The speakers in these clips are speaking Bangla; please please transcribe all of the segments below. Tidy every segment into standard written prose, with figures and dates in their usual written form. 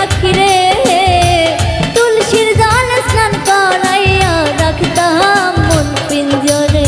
পাখি রে তুলসীর জল স্নান করাইয়া রাখতাম মন পিঞ্জরে।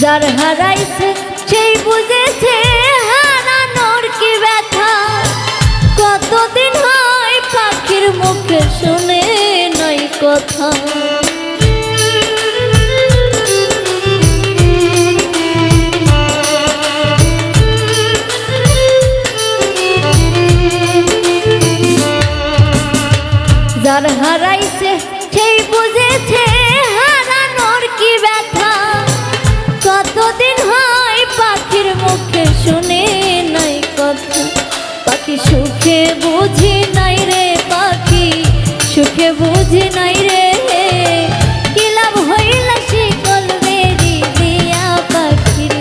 যার হারাইছে সেই বুঝেছে হারানোর কি ব্যথা, কতদিন হয় পাখির মুখে শুনে নাই কথা। যার হারাইছে সেই বুঝেছে হারানোর কি ব্যথা, কতদিন হয় পাখির মুখে শুনে নাই কথা। পাখি সুখে বুঝি নাই রে, পাখি সুখে বুঝি নাই রে, কি লাভ হইল শিকল বেরি দিয়া পাখির।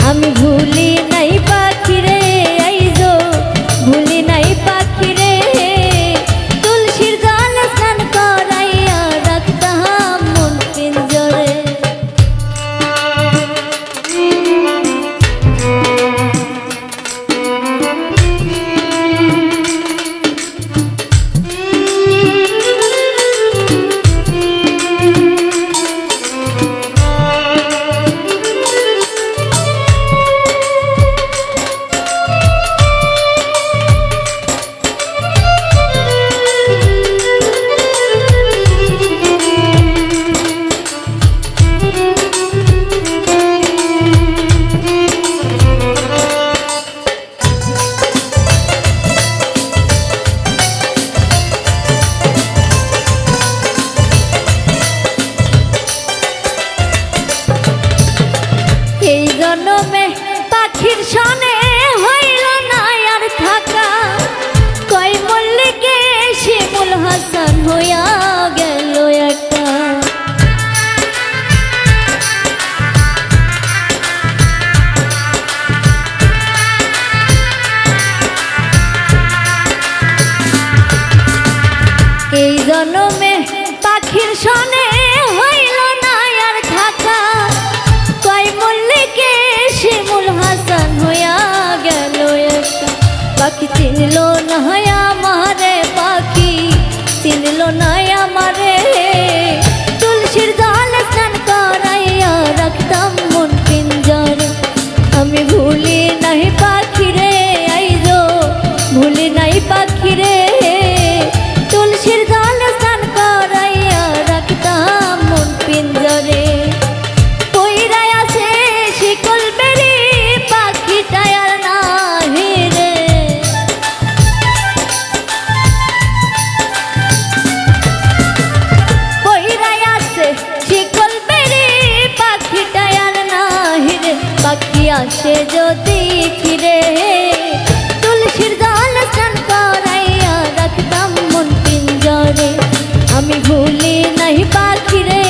আমি ভুলি নাই পাখি রে, আইজো ভুলি নাই পাখি রে তুলসীর জল স্নান করাইয়া রাখতাম মন পিঞ্জরে। এই জন্মে পাখির সনে হইল না আর থাকা, কয় মল্লিকে শিমুল হাসান হইয়া গেল একা। এই জন্মে পাখির সনে হইল না আর থাকা, কয় মল্লিকে শিমুল হাসান হইয়া গেল একা। পাখি চিনল না আমারে, পাখি চিনল না আমারে তুলসীর জল স্নান করাইয়া রাখতাম মন পিঞ্জরে। আমি ভুলি নাই পাখি রে, আইজো ভুলি নাই পাখি রে তুলসীর জল স্নান করাইয়া রাখতাম মন পিঞ্জরে। পইরাই আছে শিকল বেরি পাখিটাই আর নাহি রে, পইরাই আছে শিকল বেরি পাখিটাই আর নাহি রে। পাখি আসে যদি ফিরে তুলসীর জল স্নান করাইয়া রাখতাম মন পিঞ্জরে। আমি ভুলি নাই পাখি রে,